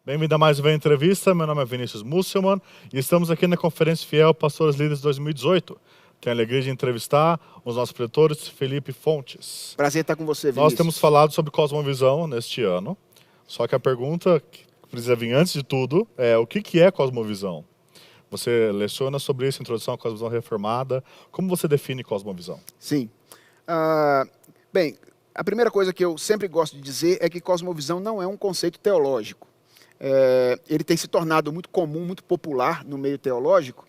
Bem-vindo a mais uma entrevista. Meu nome é Vinícius Musselman e estamos aqui na Conferência Fiel Pastores Líderes 2018. Tenho a alegria de entrevistar os nossos pretores, Felipe Fontes. Prazer estar com você, Vinícius. Nós temos falado sobre cosmovisão neste ano, só que a pergunta que precisa vir antes de tudo é o que é cosmovisão? Você leciona sobre isso, introdução à cosmovisão reformada. Como você define cosmovisão? Sim. Bem, a primeira coisa que eu sempre gosto de dizer é que cosmovisão não é um conceito teológico. Ele tem se tornado muito comum, muito popular no meio teológico,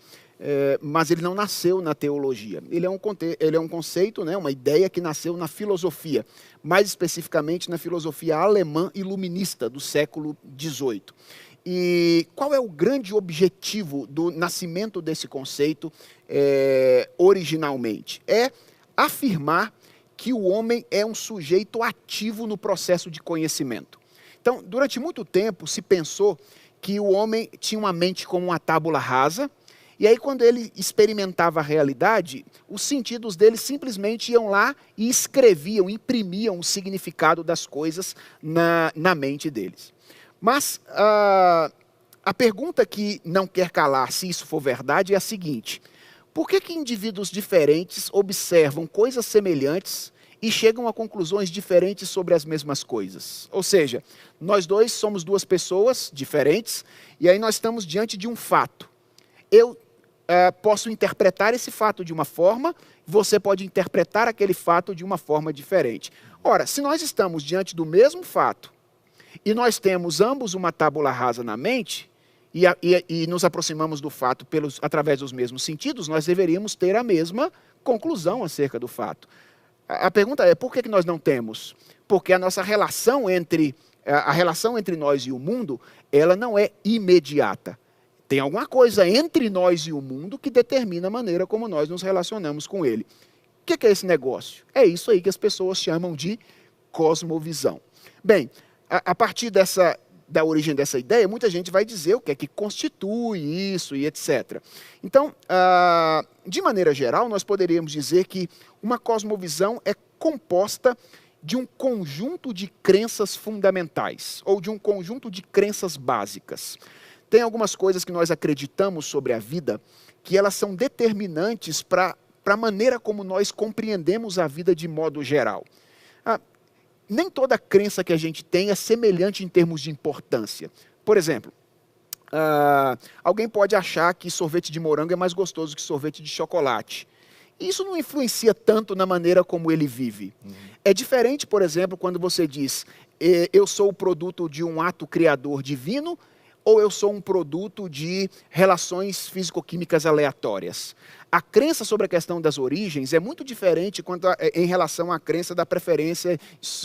mas ele não nasceu na teologia. Ele é um conceito, né, uma ideia que nasceu na filosofia, mais especificamente na filosofia alemã iluminista do século XVIII. E qual é o grande objetivo do nascimento desse conceito originalmente? É afirmar que o homem é um sujeito ativo no processo de conhecimento. Então, durante muito tempo se pensou que o homem tinha uma mente como uma tábula rasa, e aí quando ele experimentava a realidade, os sentidos dele simplesmente iam lá e escreviam, imprimiam o significado das coisas na mente deles. Mas a pergunta que não quer calar, se isso for verdade, é a seguinte: por que indivíduos diferentes observam coisas semelhantes e chegam a conclusões diferentes sobre as mesmas coisas? Ou seja, nós dois somos duas pessoas diferentes, e aí nós estamos diante de um fato. Eu posso interpretar esse fato de uma forma, você pode interpretar aquele fato de uma forma diferente. Ora, se nós estamos diante do mesmo fato, e nós temos ambos uma tábula rasa na mente, e nos aproximamos do fato através dos mesmos sentidos, nós deveríamos ter a mesma conclusão acerca do fato. A pergunta é, por que nós não temos? Porque a nossa relação entre nós e o mundo, ela não é imediata. Tem alguma coisa entre nós e o mundo que determina a maneira como nós nos relacionamos com ele. O que é esse negócio? É isso aí que as pessoas chamam de cosmovisão. Bem, a partir da origem dessa ideia, muita gente vai dizer o que é que constitui isso e etc. Então, de maneira geral, nós poderíamos dizer que uma cosmovisão é composta de um conjunto de crenças fundamentais, ou de um conjunto de crenças básicas. Tem algumas coisas que nós acreditamos sobre a vida que elas são determinantes para a maneira como nós compreendemos a vida de modo geral. Nem toda crença que a gente tem é semelhante em termos de importância. Por exemplo, alguém pode achar que sorvete de morango é mais gostoso que sorvete de chocolate. Isso não influencia tanto na maneira como ele vive. É diferente, por exemplo, quando você diz eu sou o produto de um ato criador divino, ou eu sou um produto de relações físico-químicas aleatórias. A crença sobre a questão das origens é muito diferente em relação à crença da preferência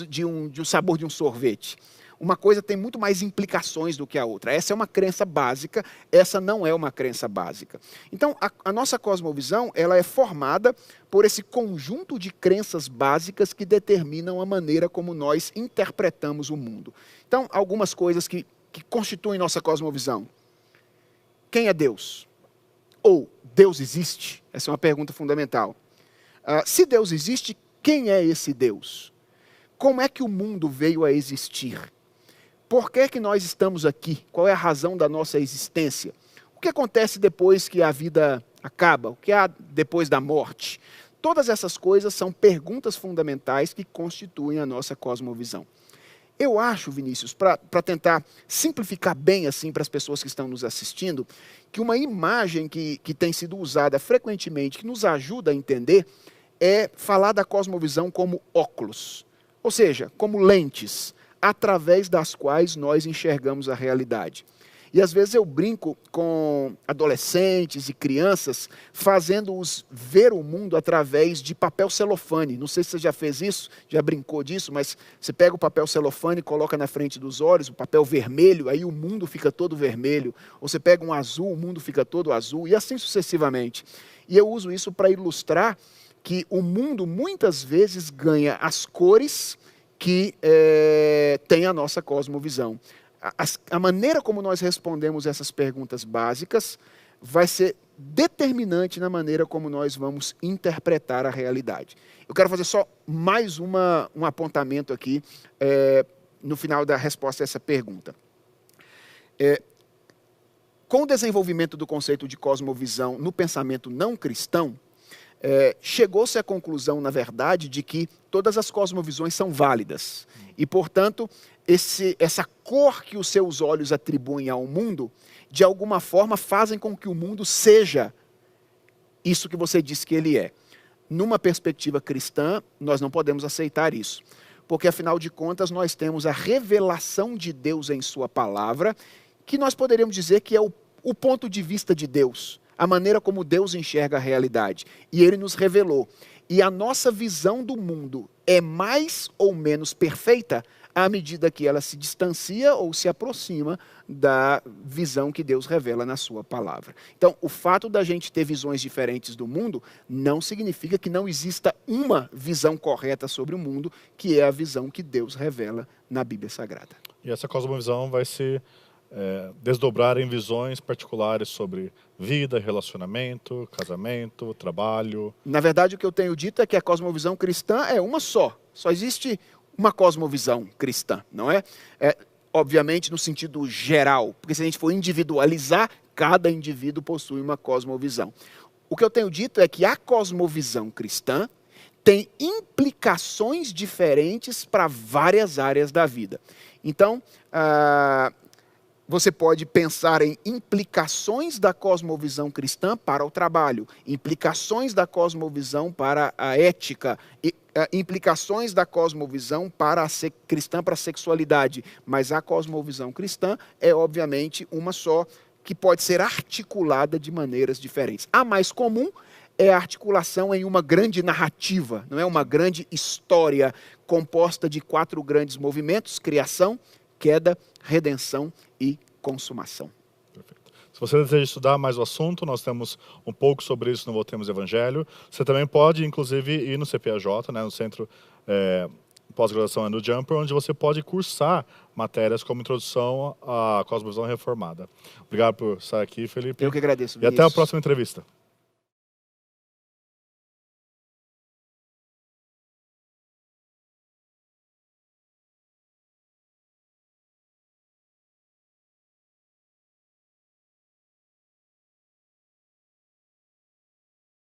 de um sabor de um sorvete. Uma coisa tem muito mais implicações do que a outra. Essa é uma crença básica, essa não é uma crença básica. Então, a nossa cosmovisão ela é formada por esse conjunto de crenças básicas que determinam a maneira como nós interpretamos o mundo. Então, algumas coisas que constituem nossa cosmovisão. Quem é Deus? Ou Deus existe? Essa é uma pergunta fundamental. Se Deus existe, quem é esse Deus? Como é que o mundo veio a existir? Por que nós estamos aqui? Qual é a razão da nossa existência? O que acontece depois que a vida acaba? O que há depois da morte? Todas essas coisas são perguntas fundamentais que constituem a nossa cosmovisão. Eu acho, Vinícius, para tentar simplificar bem assim para as pessoas que estão nos assistindo, que uma imagem que tem sido usada frequentemente, que nos ajuda a entender, é falar da cosmovisão como óculos. Ou seja, como lentes, através das quais nós enxergamos a realidade. E às vezes eu brinco com adolescentes e crianças, fazendo-os ver o mundo através de papel celofane. Não sei se você já fez isso, já brincou disso, mas você pega o papel celofane, coloca na frente dos olhos, o papel vermelho, aí o mundo fica todo vermelho. Ou você pega um azul, o mundo fica todo azul, e assim sucessivamente. E eu uso isso para ilustrar que o mundo muitas vezes ganha as cores que tem a nossa cosmovisão. A maneira como nós respondemos essas perguntas básicas vai ser determinante na maneira como nós vamos interpretar a realidade. Eu quero fazer só mais um apontamento aqui no final da resposta a essa pergunta. Com o desenvolvimento do conceito de cosmovisão no pensamento não cristão, chegou-se à conclusão, na verdade, de que todas as cosmovisões são válidas. E, portanto, essa cor que os seus olhos atribuem ao mundo, de alguma forma fazem com que o mundo seja isso que você disse que ele é. Numa perspectiva cristã, nós não podemos aceitar isso. Porque, afinal de contas, nós temos a revelação de Deus em sua palavra, que nós poderíamos dizer que é o ponto de vista de Deus, a maneira como Deus enxerga a realidade. E ele nos revelou. E a nossa visão do mundo é mais ou menos perfeita à medida que ela se distancia ou se aproxima da visão que Deus revela na sua palavra. Então, o fato da gente ter visões diferentes do mundo não significa que não exista uma visão correta sobre o mundo, que é a visão que Deus revela na Bíblia Sagrada. E essa cosmovisão vai se desdobrar em visões particulares sobre vida, relacionamento, casamento, trabalho. Na verdade, o que eu tenho dito é que a cosmovisão cristã é uma só. Só existe uma cosmovisão cristã, não é? Obviamente, no sentido geral, porque se a gente for individualizar, cada indivíduo possui uma cosmovisão. O que eu tenho dito é que a cosmovisão cristã tem implicações diferentes para várias áreas da vida. Então, você pode pensar em implicações da cosmovisão cristã para o trabalho, implicações da cosmovisão para a ética, implicações da cosmovisão cristã para a sexualidade. Mas a cosmovisão cristã é, obviamente, uma só, que pode ser articulada de maneiras diferentes. A mais comum é a articulação em uma grande narrativa, não é? Uma grande história composta de 4 grandes movimentos: criação, queda, redenção e consumação. Perfeito. Se você deseja estudar mais o assunto, nós temos um pouco sobre isso no Voltemos Evangelho. Você também pode, inclusive, ir no CPAJ, né, no Centro Pós-Graduação no Jumper, onde você pode cursar matérias como Introdução à Cosmovisão Reformada. Obrigado por estar aqui, Felipe. Eu que agradeço, Vinícius. E até a próxima entrevista.